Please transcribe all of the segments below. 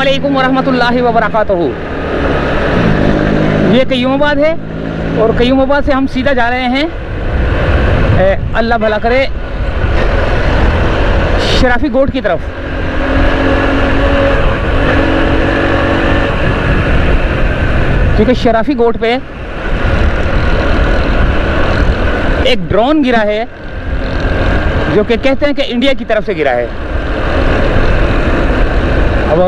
अस्सलामुअलैकुम वरहमतुल्लाहि वबरकातुहू। ये कयूमाबाद है और कयूमाबाद से हम सीधा जा रहे हैं अल्लाह भला करे शराफी गोट की तरफ। क्योंकि शराफी गोट पे एक ड्रोन गिरा है जो कि कहते हैं कि इंडिया की तरफ से गिरा है। अब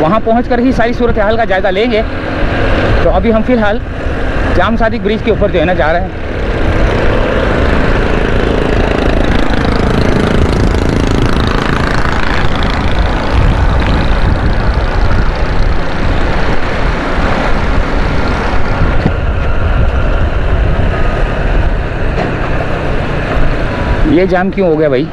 वहाँ पहुँचकर ही सारी सूरत हाल का जायज़ा लेंगे। तो अभी हम फ़िलहाल जाम सादिक ब्रिज के ऊपर जो है ना जा रहे हैं। ये जाम क्यों हो गया भाई?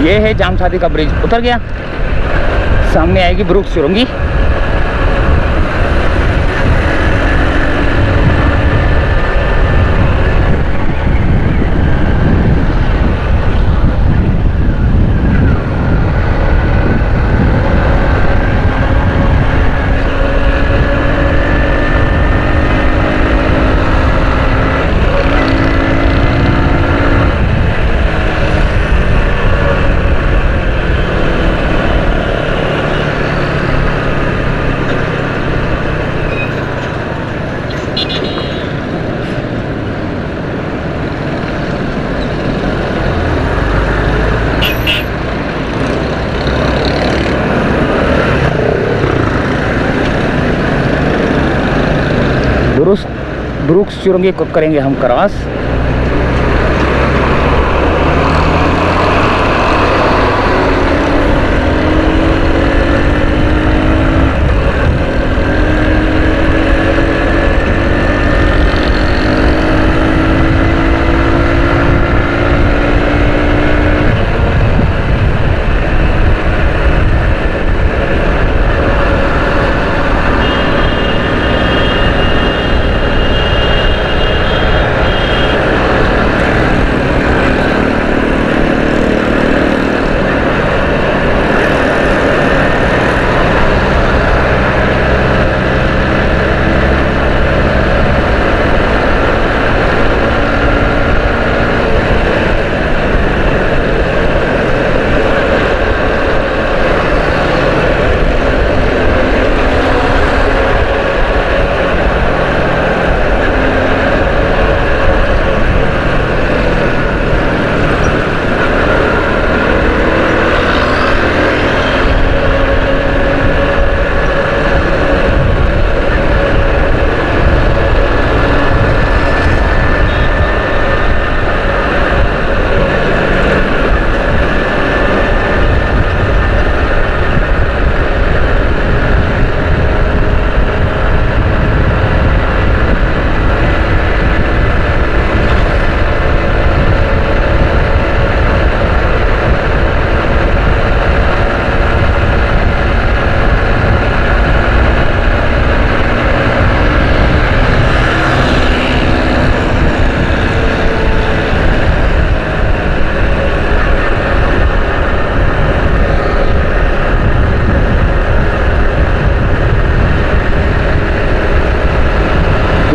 ये है जाम सादिक का ब्रिज। उतर गया, सामने आएगी ब्रुक सुरंगी। ब्रुक सुरंगी को करेंगे हम क्रॉस।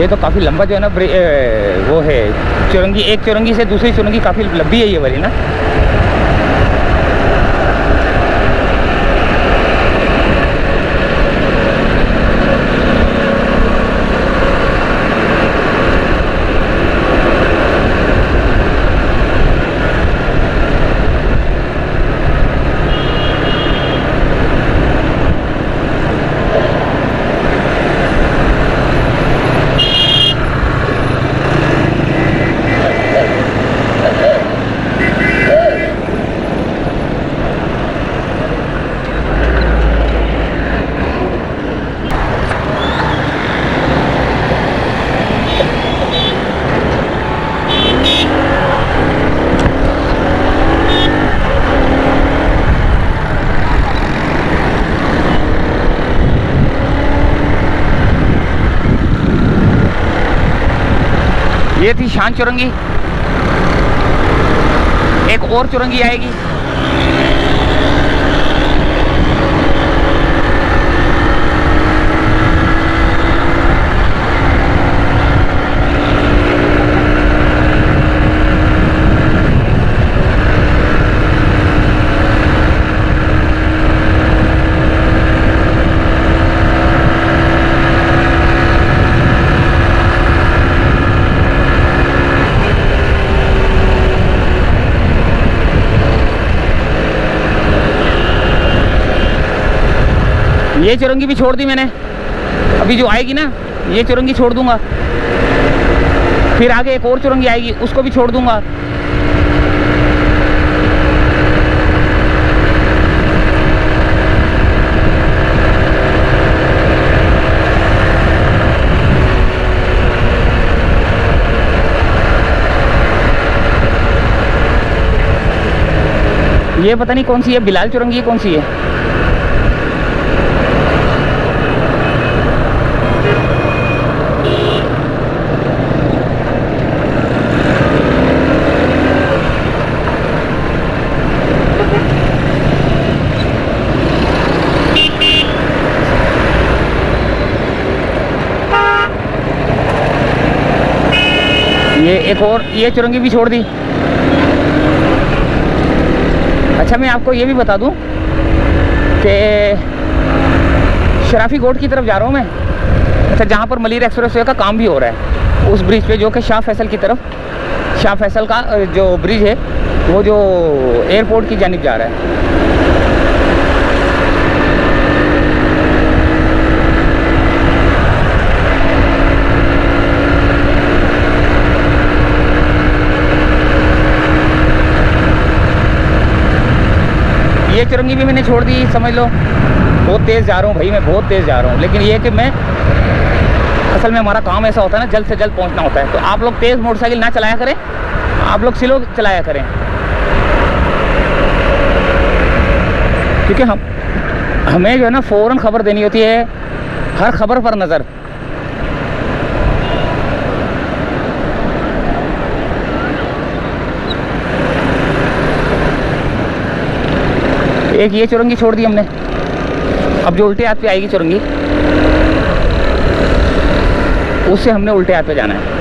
ये तो काफ़ी लंबा जो है ना वो है चुरंगी, एक चुरंगी से दूसरी चुरंगी काफ़ी लंबी है ये वाली ना। ये थी शान चुरंगी, एक और चुरंगी आएगी। ये चुरंगी भी छोड़ दी मैंने, अभी जो आएगी ना ये चुरंगी छोड़ दूंगा, फिर आगे एक और चुरंगी आएगी उसको भी छोड़ दूंगा। ये पता नहीं कौन सी है, बिलाल चुरंगी कौन सी है। ये एक और ये चुरंगी भी छोड़ दी। अच्छा मैं आपको ये भी बता दूं कि शराफी कोट की तरफ जा रहा हूँ मैं। अच्छा जहाँ पर मलिर एक्सप्रेसवे का काम भी हो रहा है उस ब्रिज पे, जो कि शाह फैसल की तरफ, शाह फैसल का जो ब्रिज है वो जो एयरपोर्ट की जानिब जा रहा है। ये चुरंगी भी मैंने छोड़ दी, समझ लो। बहुत तेज़ जा रहा हूँ भाई, मैं बहुत तेज़ जा रहा हूँ, लेकिन ये कि मैं असल में हमारा काम ऐसा होता है ना, जल्द से जल्द पहुँचना होता है। तो आप लोग तेज़ मोटरसाइकिल ना चलाया करें, आप लोग स्लो चलाया करें, क्योंकि हमें जो है ना फ़ौरन खबर देनी होती है, हर खबर पर नज़र। एक ये चुरंगी छोड़ दी हमने, अब जो उल्टे हाथ पे आएगी चुरंगी उससे हमने उल्टे हाथ पे जाना है।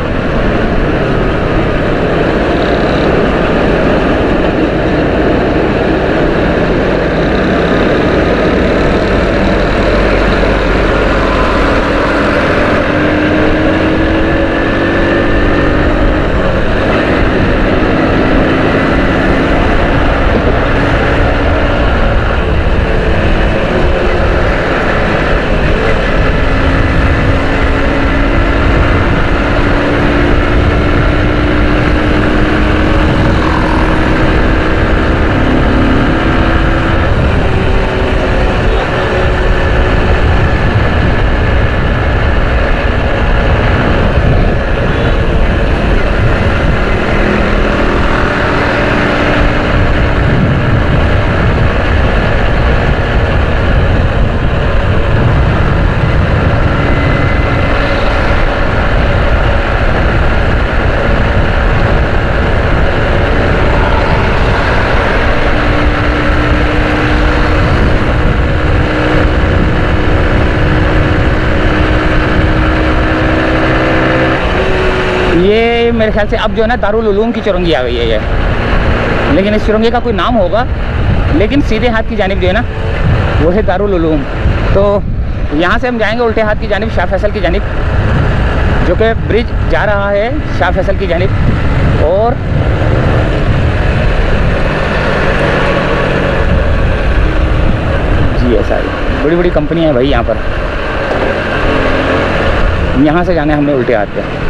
ये मेरे ख्याल से अब जो है ना दारुल उलूम की चुरंगी आ गई है ये, लेकिन इस चुरंगी का कोई नाम होगा, लेकिन सीधे हाथ की जानिब जो है ना वो है दारुल उलूम। तो यहाँ से हम जाएंगे उल्टे हाथ की जानिब शाह फैसल की जानिब, जो कि ब्रिज जा रहा है शाह फैसल की जानिब। और जी ऐसा ही बड़ी बड़ी कंपनियाँ हैं भाई यहाँ पर। यहाँ से जाना है हमने उल्टे हाथ पे।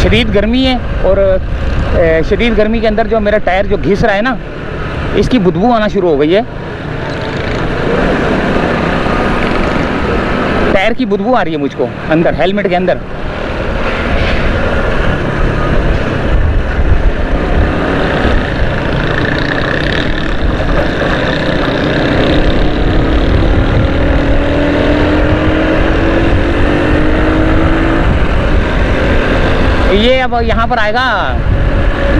शदीद गर्मी है और शदीद गर्मी के अंदर जो मेरा टायर जो घिस रहा है ना, इसकी बदबू आना शुरू हो गई है। टायर की बदबू आ रही है मुझको अंदर, हेलमेट के अंदर। ये अब यहाँ पर आएगा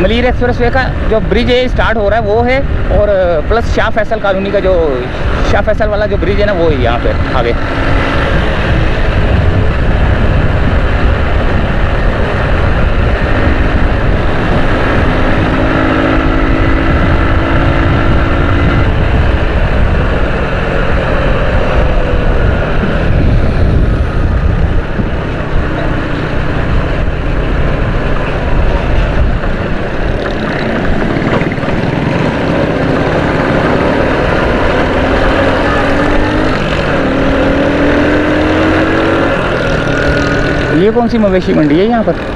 मलीर एक्सप्रेस वे का जो ब्रिज है स्टार्ट हो रहा है वो है, और प्लस शाह फैसल कॉलोनी का जो शाह फैसल वाला जो ब्रिज है ना वो है यहाँ पे आगे। ये कौन सी मवेशी मंडी है यहाँ पर?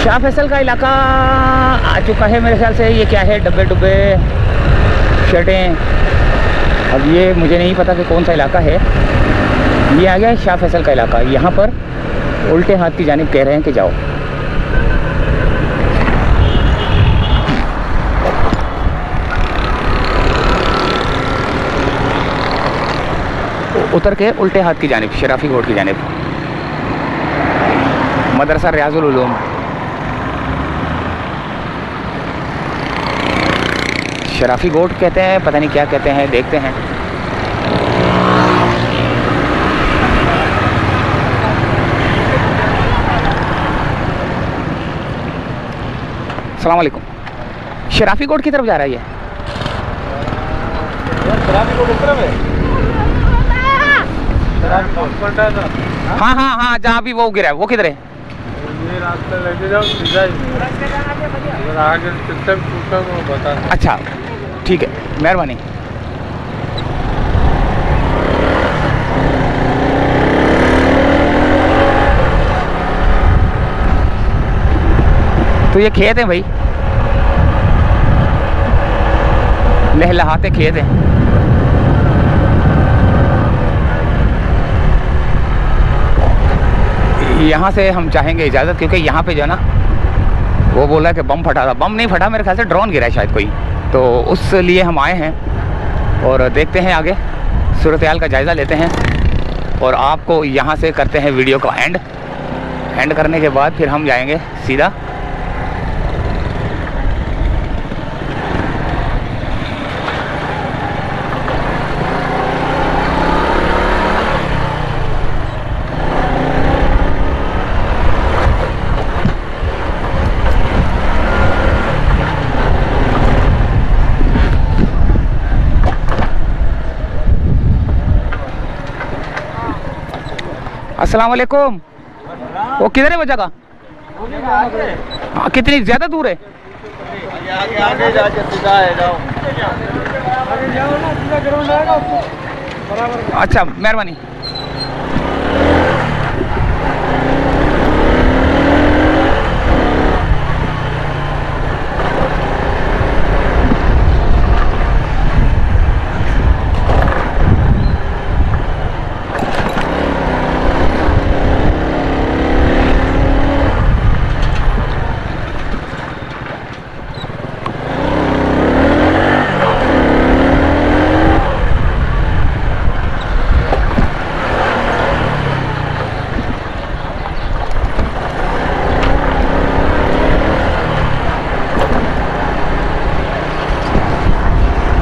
शाह फैसल का इलाका आ चुका है मेरे ख्याल से। ये क्या है, डब्बे डुब्बे शर्टें, अब ये मुझे नहीं पता कि कौन सा इलाका है। ये आ गया है शाह फैसल का इलाका। यहाँ पर उल्टे हाथ की जानिब कह रहे हैं कि जाओ। उतर के उल्टे हाथ की जानिब शराफी गोट की जानिब, मदरसा रियाजुल उलूम। शराफी गोट कहते हैं, पता नहीं क्या कहते हैं, देखते हैं। अस्सलाम वालेकुम। शराफी गोट की तरफ जा रहा है ये? शराफी गोट उस तरफ है? हाँ हाँ हाँ, जहाँ भी वो गिरा है वो किधर है? ये रास्ता लेके जाओ सीधा ही, आगे सिस्टम टूटा वो बता। अच्छा ठीक है, मेहरबानी। तो ये खेत है भाई, लहलहाते खेत है। यहाँ से हम चाहेंगे इजाज़त, क्योंकि यहाँ पे जो है ना वो बोला कि बम फटा था। बम नहीं फटा, मेरे ख्याल से ड्रोन गिरा है शायद कोई, तो उस लिए हम आए हैं और देखते हैं आगे सूरत हाल का जायज़ा लेते हैं और आपको यहाँ से करते हैं वीडियो का एंड करने के बाद फिर हम जाएंगे सीधा अस्सलाम वालेकुम। वो किधर है वो जगह? हाँ, कितनी ज़्यादा दूर है? आगे जाओ। अच्छा, मेहरबानी।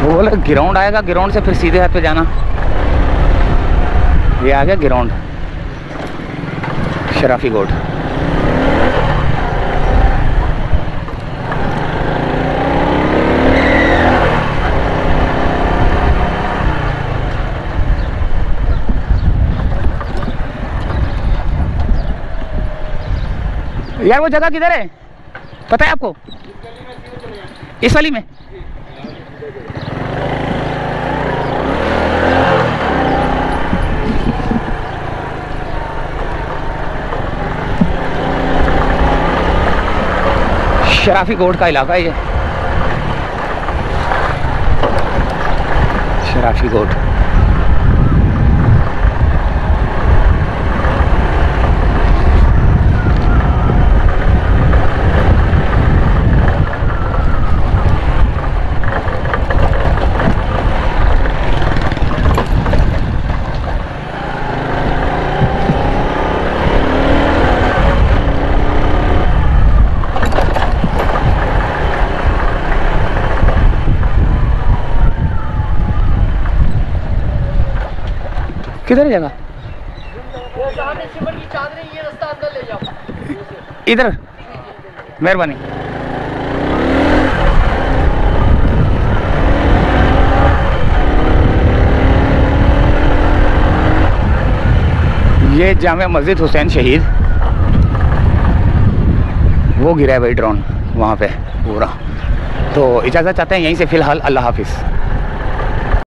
वो बोले ग्राउंड आएगा, ग्राउंड से फिर सीधे हाथ पे जाना। ये आ गया ग्राउंड, शराफी गोड। यार वो जगह किधर है पता है आपको? इस वाली में? शराफी कोट का इलाका है ये, शराफी कोट। किधर है जगह? ये रास्ता अंदर ले जाओ। इधर, मेहरबानी। ये जामिया मस्जिद हुसैन शहीद, वो गिरा है भाई ड्रोन वहाँ पे पूरा। तो इजाज़त चाहते हैं यहीं से फ़िलहाल। अल्लाह हाफिज़।